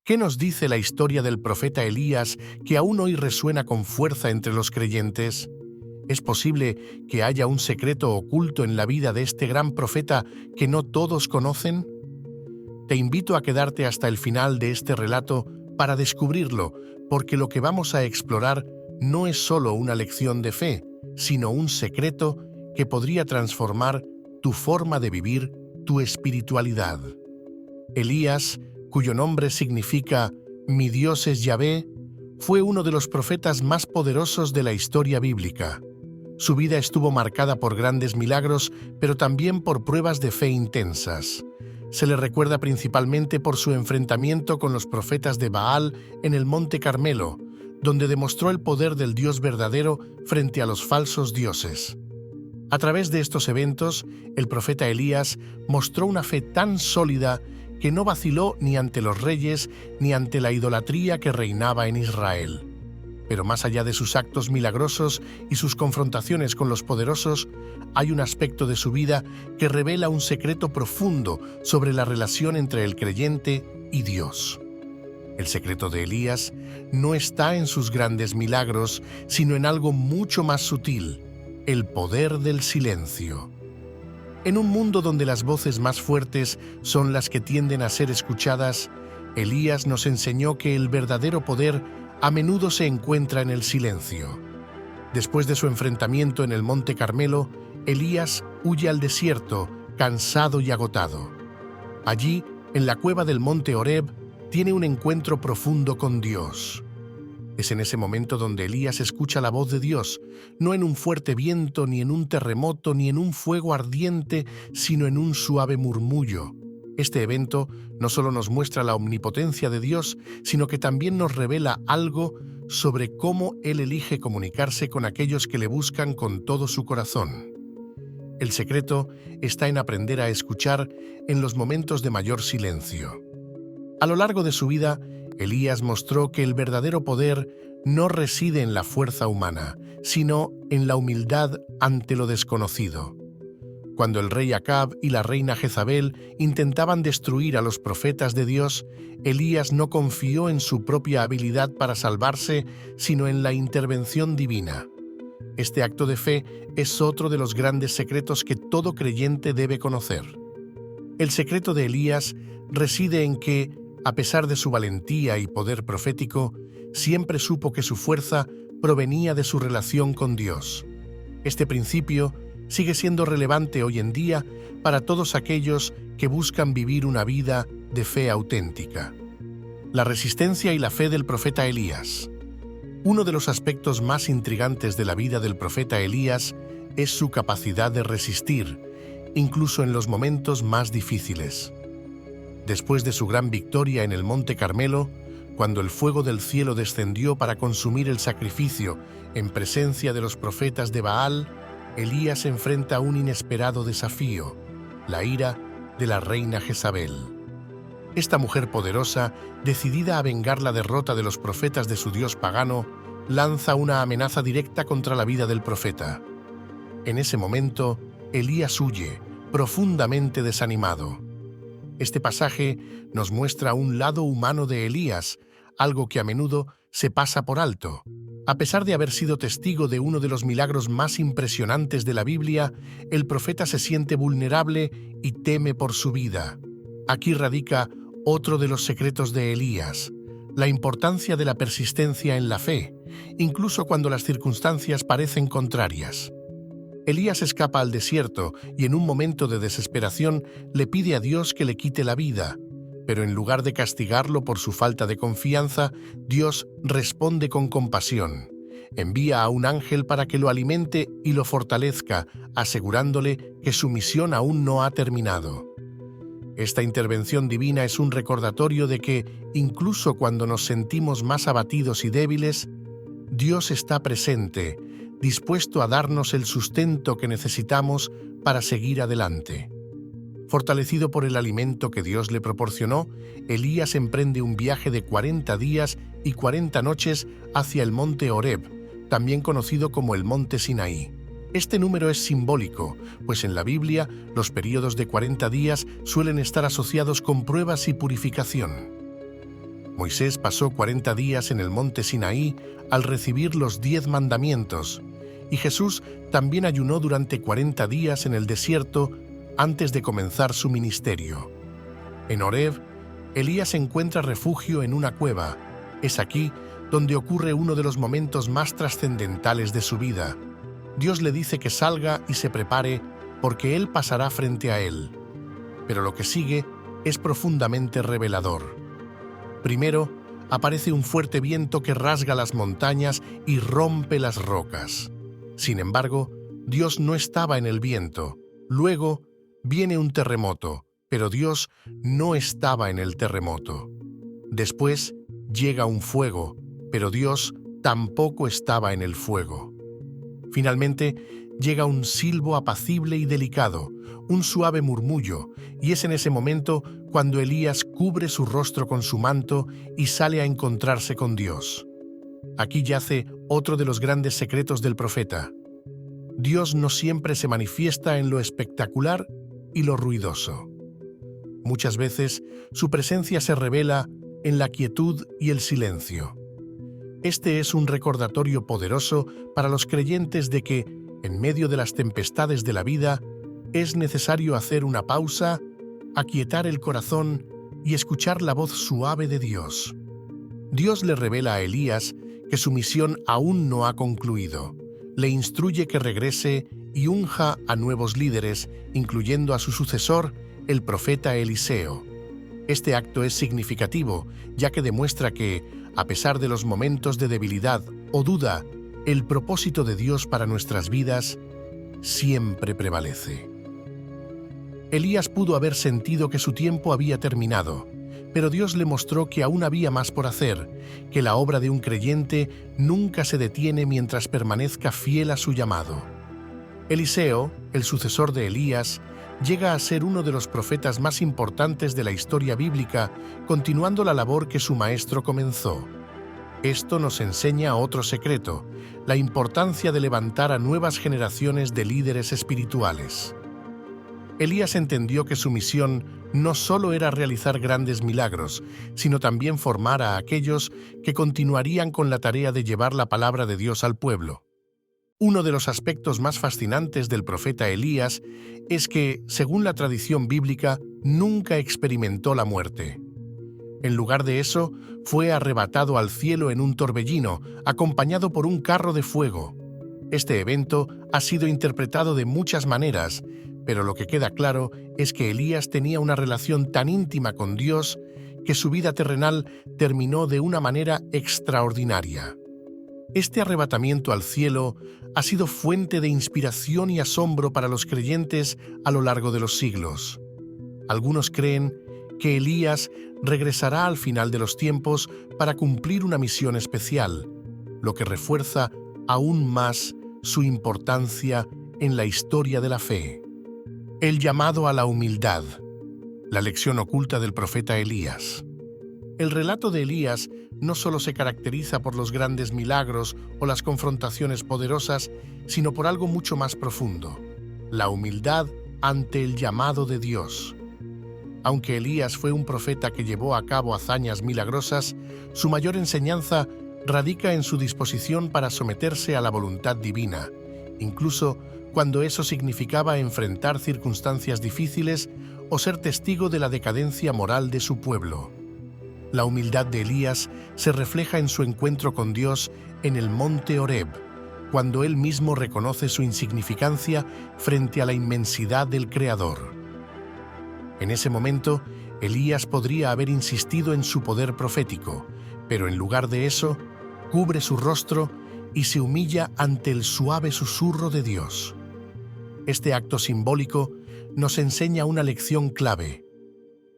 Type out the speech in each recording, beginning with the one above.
¿Qué nos dice la historia del profeta Elías que aún hoy resuena con fuerza entre los creyentes? ¿Es posible que haya un secreto oculto en la vida de este gran profeta que no todos conocen? Te invito a quedarte hasta el final de este relato para descubrirlo, porque lo que vamos a explorar no es solo una lección de fe, sino un secreto que podría transformar tu forma de vivir, tu espiritualidad. Elías, cuyo nombre significa «Mi Dios es Yahvé», fue uno de los profetas más poderosos de la historia bíblica. Su vida estuvo marcada por grandes milagros, pero también por pruebas de fe intensas. Se le recuerda principalmente por su enfrentamiento con los profetas de Baal en el Monte Carmelo, donde demostró el poder del Dios verdadero frente a los falsos dioses. A través de estos eventos, el profeta Elías mostró una fe tan sólida que no vaciló ni ante los reyes ni ante la idolatría que reinaba en Israel. Pero más allá de sus actos milagrosos y sus confrontaciones con los poderosos, hay un aspecto de su vida que revela un secreto profundo sobre la relación entre el creyente y Dios. El secreto de Elías no está en sus grandes milagros, sino en algo mucho más sutil: el poder del silencio. En un mundo donde las voces más fuertes son las que tienden a ser escuchadas, Elías nos enseñó que el verdadero poder a menudo se encuentra en el silencio. Después de su enfrentamiento en el Monte Carmelo, Elías huye al desierto, cansado y agotado. Allí, en la cueva del Monte Horeb, tiene un encuentro profundo con Dios. Es en ese momento donde Elías escucha la voz de Dios, no en un fuerte viento, ni en un terremoto, ni en un fuego ardiente, sino en un suave murmullo. Este evento no solo nos muestra la omnipotencia de Dios, sino que también nos revela algo sobre cómo Él elige comunicarse con aquellos que le buscan con todo su corazón. El secreto está en aprender a escuchar en los momentos de mayor silencio. A lo largo de su vida, Elías mostró que el verdadero poder no reside en la fuerza humana, sino en la humildad ante lo desconocido. Cuando el rey Acab y la reina Jezabel intentaban destruir a los profetas de Dios, Elías no confió en su propia habilidad para salvarse, sino en la intervención divina. Este acto de fe es otro de los grandes secretos que todo creyente debe conocer. El secreto de Elías reside en que, a pesar de su valentía y poder profético, siempre supo que su fuerza provenía de su relación con Dios. Este principio sigue siendo relevante hoy en día para todos aquellos que buscan vivir una vida de fe auténtica. La resistencia y la fe del profeta Elías. Uno de los aspectos más intrigantes de la vida del profeta Elías es su capacidad de resistir, incluso en los momentos más difíciles. Después de su gran victoria en el Monte Carmelo, cuando el fuego del cielo descendió para consumir el sacrificio en presencia de los profetas de Baal, Elías enfrenta un inesperado desafío: la ira de la reina Jezabel. Esta mujer poderosa, decidida a vengar la derrota de los profetas de su dios pagano, lanza una amenaza directa contra la vida del profeta. En ese momento, Elías huye, profundamente desanimado. Este pasaje nos muestra un lado humano de Elías, algo que a menudo se pasa por alto. A pesar de haber sido testigo de uno de los milagros más impresionantes de la Biblia, el profeta se siente vulnerable y teme por su vida. Aquí radica otro de los secretos de Elías: la importancia de la persistencia en la fe, incluso cuando las circunstancias parecen contrarias. Elías escapa al desierto y en un momento de desesperación le pide a Dios que le quite la vida, pero en lugar de castigarlo por su falta de confianza, Dios responde con compasión. Envía a un ángel para que lo alimente y lo fortalezca, asegurándole que su misión aún no ha terminado. Esta intervención divina es un recordatorio de que, incluso cuando nos sentimos más abatidos y débiles, Dios está presente, dispuesto a darnos el sustento que necesitamos para seguir adelante. Fortalecido por el alimento que Dios le proporcionó, Elías emprende un viaje de 40 días y 40 noches hacia el Monte Horeb, también conocido como el Monte Sinaí. Este número es simbólico, pues en la Biblia los períodos de 40 días suelen estar asociados con pruebas y purificación. Moisés pasó 40 días en el monte Sinaí al recibir los 10 mandamientos, y Jesús también ayunó durante 40 días en el desierto antes de comenzar su ministerio. En Horeb, Elías encuentra refugio en una cueva. Es aquí donde ocurre uno de los momentos más trascendentales de su vida. Dios le dice que salga y se prepare porque él pasará frente a él. Pero lo que sigue es profundamente revelador. Primero, aparece un fuerte viento que rasga las montañas y rompe las rocas. Sin embargo, Dios no estaba en el viento. Luego, viene un terremoto, pero Dios no estaba en el terremoto. Después, llega un fuego, pero Dios tampoco estaba en el fuego. Finalmente, llega un silbo apacible y delicado, un suave murmullo, y es en ese momento cuando Elías cubre su rostro con su manto y sale a encontrarse con Dios. Aquí yace otro de los grandes secretos del profeta. Dios no siempre se manifiesta en lo espectacular y lo ruidoso. Muchas veces su presencia se revela en la quietud y el silencio. Este es un recordatorio poderoso para los creyentes de que, en medio de las tempestades de la vida, es necesario hacer una pausa, aquietar el corazón y escuchar la voz suave de Dios. Dios le revela a Elías que su misión aún no ha concluido. Le instruye que regrese y unja a nuevos líderes, incluyendo a su sucesor, el profeta Eliseo. Este acto es significativo, ya que demuestra que, a pesar de los momentos de debilidad o duda, el propósito de Dios para nuestras vidas siempre prevalece. Elías pudo haber sentido que su tiempo había terminado, pero Dios le mostró que aún había más por hacer, que la obra de un creyente nunca se detiene mientras permanezca fiel a su llamado. Eliseo, el sucesor de Elías, llega a ser uno de los profetas más importantes de la historia bíblica, continuando la labor que su maestro comenzó. Esto nos enseña otro secreto, la importancia de levantar a nuevas generaciones de líderes espirituales. Elías entendió que su misión no solo era realizar grandes milagros, sino también formar a aquellos que continuarían con la tarea de llevar la palabra de Dios al pueblo. Uno de los aspectos más fascinantes del profeta Elías es que, según la tradición bíblica, nunca experimentó la muerte. En lugar de eso, fue arrebatado al cielo en un torbellino, acompañado por un carro de fuego. Este evento ha sido interpretado de muchas maneras, pero lo que queda claro es que Elías tenía una relación tan íntima con Dios que su vida terrenal terminó de una manera extraordinaria. Este arrebatamiento al cielo ha sido fuente de inspiración y asombro para los creyentes a lo largo de los siglos. Algunos creen que Elías regresará al final de los tiempos para cumplir una misión especial, lo que refuerza aún más su importancia en la historia de la fe. El llamado a la humildad, la lección oculta del profeta Elías. El relato de Elías no solo se caracteriza por los grandes milagros o las confrontaciones poderosas, sino por algo mucho más profundo, la humildad ante el llamado de Dios. Aunque Elías fue un profeta que llevó a cabo hazañas milagrosas, su mayor enseñanza radica en su disposición para someterse a la voluntad divina, incluso cuando eso significaba enfrentar circunstancias difíciles o ser testigo de la decadencia moral de su pueblo. La humildad de Elías se refleja en su encuentro con Dios en el monte Horeb, cuando él mismo reconoce su insignificancia frente a la inmensidad del Creador. En ese momento, Elías podría haber insistido en su poder profético, pero en lugar de eso, cubre su rostro y se humilla ante el suave susurro de Dios. Este acto simbólico nos enseña una lección clave.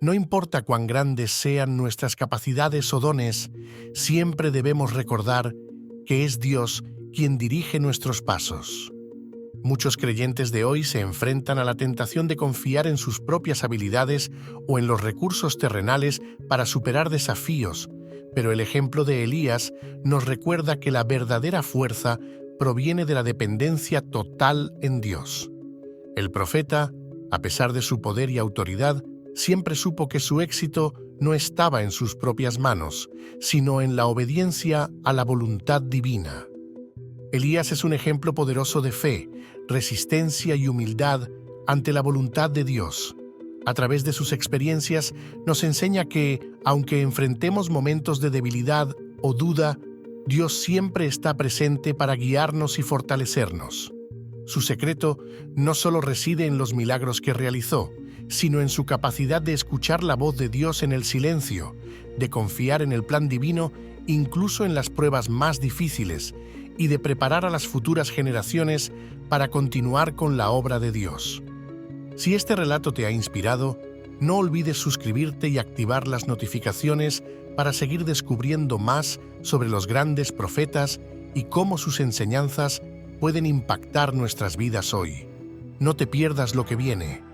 No importa cuán grandes sean nuestras capacidades o dones, siempre debemos recordar que es Dios quien dirige nuestros pasos. Muchos creyentes de hoy se enfrentan a la tentación de confiar en sus propias habilidades o en los recursos terrenales para superar desafíos, pero el ejemplo de Elías nos recuerda que la verdadera fuerza proviene de la dependencia total en Dios. El profeta, a pesar de su poder y autoridad, siempre supo que su éxito no estaba en sus propias manos, sino en la obediencia a la voluntad divina. Elías es un ejemplo poderoso de fe, resistencia y humildad ante la voluntad de Dios. A través de sus experiencias nos enseña que, aunque enfrentemos momentos de debilidad o duda, Dios siempre está presente para guiarnos y fortalecernos. Su secreto no solo reside en los milagros que realizó, sino en su capacidad de escuchar la voz de Dios en el silencio, de confiar en el plan divino incluso en las pruebas más difíciles y de preparar a las futuras generaciones para continuar con la obra de Dios. Si este relato te ha inspirado, no olvides suscribirte y activar las notificaciones para seguir descubriendo más sobre los grandes profetas y cómo sus enseñanzas pueden impactar nuestras vidas hoy. No te pierdas lo que viene.